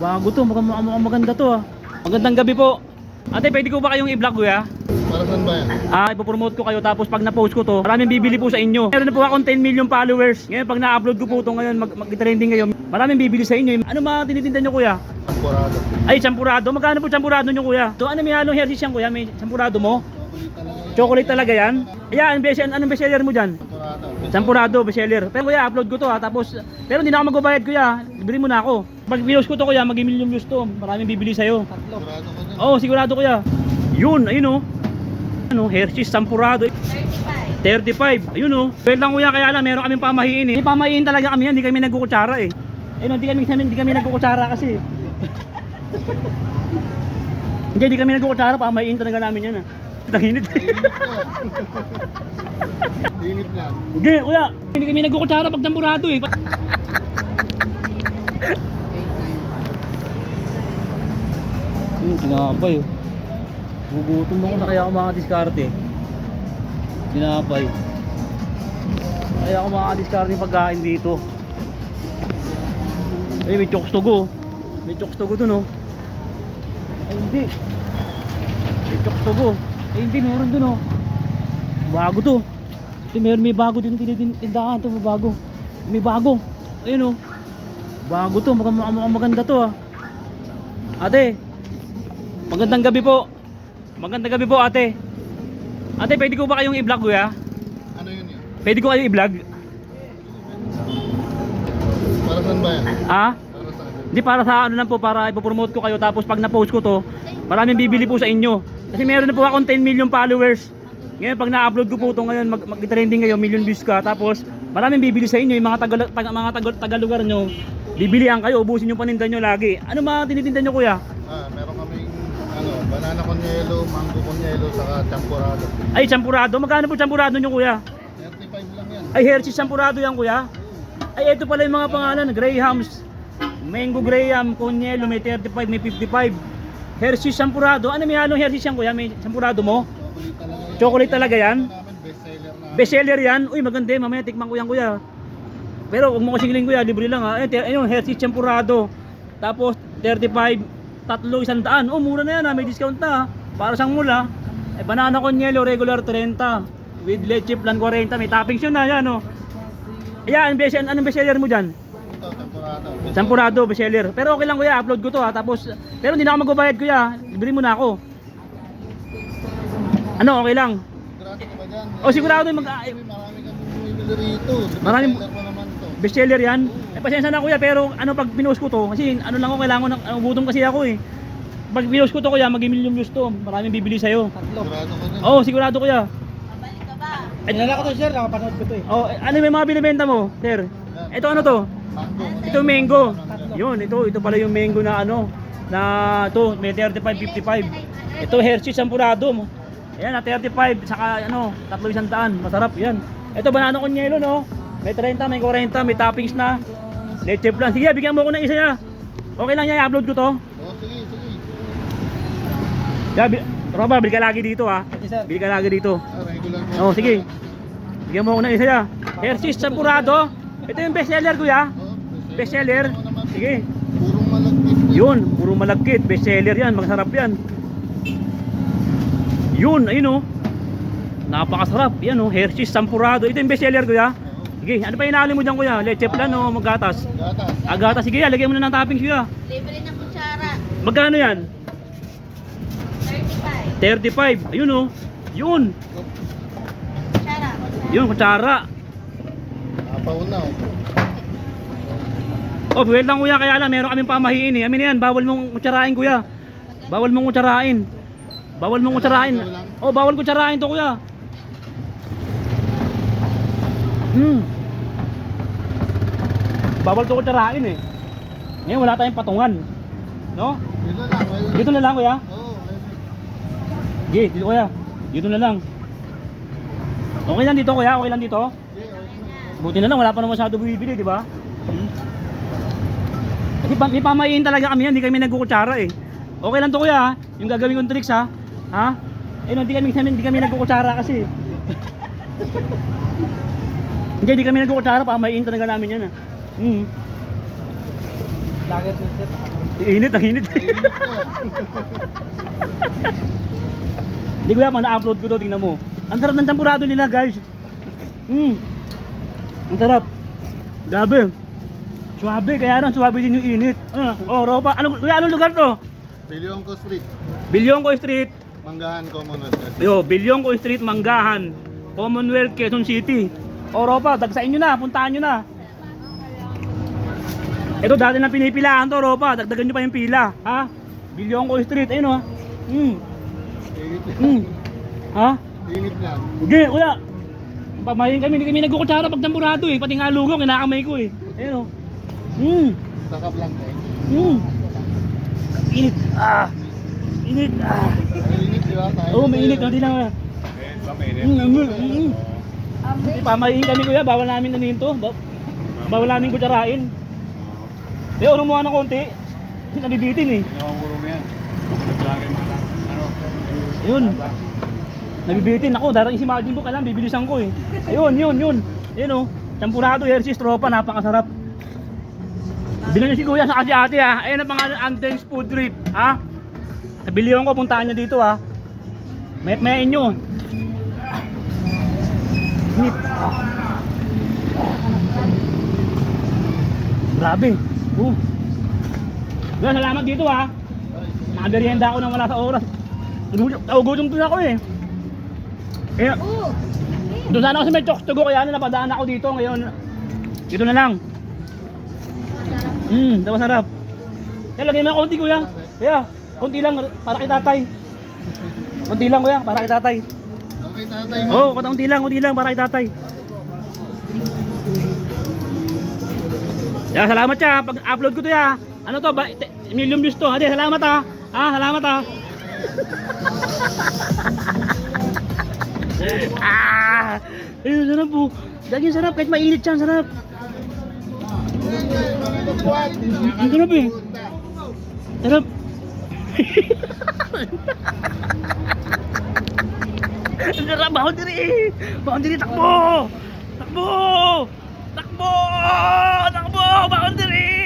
Bago to, mukhang maganda to ah. Magandang gabi po. Ate, pwede ko ba kayong i-vlog kuya? Para saan ba yan? Ipopromote ko kayo tapos pag na-post ko to, maraming bibili po sa inyo. Meron na po akong 10 million followers. Ngayon pag na-upload ko po to ngayon, mag-trending ngayon, maraming bibili sa inyo. Ano mga tinitinda nyo kuya? Champurado. Ay, champurado. Magkano po champurado nyo kuya? So ano may halong hershey yan kuya? May champurado mo? Chocolate talaga yan? Ayan, anong bestseller mo dyan? Champurado. Champurado, bestseller. Pero kuya, upload ko to ha. Tapos, pero hindi na ako magbabayad kuya. Libre mo na ako. Pag views ko to kuya, mag-million views to. Maraming bibili sa'yo. Champurado ko dyan. Oo, sigurado kuya. Yun, ayun o. Ano, Hershey's Champurado. 35. Ayun o. Wait lang kuya, kaya lang meron kaming pamahiin eh. May pamahiin talaga kami yan, hindi kami nagkukutsara eh. Ayun, hindi kami nagkukutsara kasi. Hindi kami nagkukutsara, pamahiin talaga namin yan ah. Tanginit. Init lang. Hindi kuya, hindi kami nagkukutsara pag champurado eh. Tinapay oh. Gugutom ako na kaya ako makadiskarte. Tinapay. Kaya ako makadiskarte yung pagkain dito. Ay, may chokes togo. May chokes togo dun oh. Ay hindi. May chokes togo. Ay hindi, meron dun oh. Bago to. Ito may bago din tinitindahan to, may bago. May bago. Ayun oh. Bago to, mukhang maganda to ah. Ate, magandang gabi po. Magandang gabi po ate. Ate, pwede ko ba kayong i-vlog kuya? Ano yun yun? Pwede ko kayong i-vlog? Para saan ba yan? Ha? Para saan? Hindi, para sa ano lang po, para ipopromote ko kayo. Tapos pag na-post ko to, maraming bibili po sa inyo. Kasi meron na po akong 10 million followers. Ngayon pag na-upload ko po to ngayon, mag-trending ngayon, million views ka. Tapos maraming bibili sa inyo. Yung mga tagalugar nyo, bibilihan kayo, ubusin yung paninda nyo lagi. Ano mga tinitinda nyo kuya? Meron kaming banana con yelo, mango con yelo, saka champurado. Ay, champurado. Magkano po champurado nyo kuya? 35 lang yan. Ay, Hershey's champurado yan kuya. Ay, ito pala yung mga pangalan, Grahams, Mango Graham, Conyelo, may 35, may 55. Hershey's champurado. Ano may halong Hershey's yan kuya? May champurado mo? Chocolate Chocolate talaga talaga yan. yan? Namin bestseller na. Bestseller yan? Uy, maganda eh. Mamaya tikman ko yan kuya. Pero huwag mo kasing hiling kuya, libre lang ha. Ayun, Hershey's champurado. Tapos 35, tatlo 100. Oh, mura na yan ha. May discount na ha. Para sang mula. Banana con yelo, regular 30. With leche plan 40. May toppings yun na yan oh. Ayan, anong bestseller mo dyan? Ito, champurado. Champurado, bestseller. Pero okay lang kuya, upload ko to ha. Tapos, pero hindi na ako magbabayad kuya. Libre mo na ako. Ano, okay lang. Sigurado ka ba dyan? Sigurado Marami kami bumibili rito. Maraming- Bestseller pa naman to. Bestseller yan. Pasensya na kuya, pero ano pag pinost ko to, kasi ano lang ako, kailangan ko ng gutom kasi ako eh. Pag pinost ko to kuya, mag-million views to. Maraming bibili sa'yo. Sigurado ka dyan. Sigurado kuya. Babalik ka ba? Ay, Nalala ko to sir, nakapanood ko to eh. ano may mga binibenta mo, sir? Ito ano to? Mango. Ito mango. Yun, ito pala yung mango na ano, na ito, may 35, 55. Ito Hershey's champurado mo. Ayan, na 35, saka ano, tatlo 100. Masarap yan. Ito banana con yelo no. May 30, may 40, may toppings na. Leche plan. Sige, bigyan mo ako ng isa ya. Okay lang yan, i-upload ko to. Sige, sige. Roba, bili ka lagi dito ha. Yes, sir. Bili ka lagi dito. Regular mo. Sige. Bigyan mo ako ng isa ya. Hershey's champurado. Ito yung bestseller kuya. Bestseller. Sige. Purong malagkit. Yun, puro malagkit. Bestseller yan, masarap yan. Yun, ayun oh. Napakasarap. Yan oh, Hershey's champurado. Ito yung bestseller kuya. Sige, ano pa inaalin mo dyan kuya? Leche plan o magatas? Gatas. Gatas, sige, lagyan mo na ng toppings kuya. Libre na kutsara. Magkano yan? 35. 35. Ayun oh. Yun. Kutsara. Yun, kutsara. Napauna oh. Wait lang kuya, kaya lang meron kaming pamahiin eh. Amin na yan, bawal mong kutsarain kuya. Bawal mong kutsarain. Bawal mong kutsarain. Bawal kutsarain to kuya. Bawal to kutsarain eh. Ngayon wala tayong patungan. No? Dito lang. Dito na lang kuya. Oo. Sige, dito kuya. Dito na lang. Okay lang dito kuya, okay lang dito. Buti na lang, wala pa naman masyado bumibili, di ba? Kasi may pamahiin talaga kami yan, hindi kami nagkukutsara eh. Okay lang to kuya ha, yung gagawin kong tricks ha. Ha? Hindi kami nagkukutsara kasi. Hindi kami nagkukutsara, pamahiin talaga namin yan ha. Dagat na sir. Init, ang init. Hindi ko yan, na-upload ko to, tingnan mo. Ang sarap ng champurado nila, guys. Ang sarap. Grabe. Suwabe, kaya lang suwabe din yung init. Oh, ropa. Anong lugar to? Bilyongko Street. Bilyongko Street. Manggahan Commonwealth. Bilyongko Street, Manggahan. Commonwealth, Quezon City. O, ropa, dagsain nyo na, puntahan nyo na. Ito dati na pinipilaan to, ropa. Dagdagan nyo pa yung pila. Ha? Bilyongko Street, ayun o. Init lang. Ha? Init lang. Sige, kuya. Pamahin kami, hindi kami nagkukutsara pag tampurado eh. Pati nga lugong, kinakamay ko eh. Ayun o. Takap lang tayo. Init. Init. Init, di ba? Oo, may init. Hindi lang. Pamahin kami kuya, bawal namin naninto. Bawal namin kutsarain. Eh, urong mo nga ng konti. Nabibitin eh. Yun. Nabibitin ako. Darang imagine ko ka lang, bibilisan ko eh. Ayun. Ayun o. Champurado, Hershey's, tropa, napakasarap. Bilan niyo si kuya sa ate ha. Ayun ang pangalan, Anden's Food Trip. Ha? Nabilihan ko, puntahan niyo dito ha. Mayain nyo. Init. Grabe. Kuya, salamat dito ha. Nakaberienda ako nang wala sa oras. Nagugutom din ako eh. Kaya, doon sana ako sa may Chokstogo, kaya napadaan ako dito. Ngayon, dito na lang. Daw sarap. Kaya lagyan mo ng konti kuya. Kaya, konti lang para kay tatay. Konti lang kuya, para kay tatay. Okay, tatay mo. Oo, konti lang para kay tatay. Kaya salamat siya, pag-upload ko to ya. Ano to, million views to. Hadi, salamat ha. Salamat ha. Ayun, sarap po. Daging sarap, kahit mainit siya, sarap. Ang sarap eh. Sarap. Ang sarap, boundary, takbo. Takbo, boundary.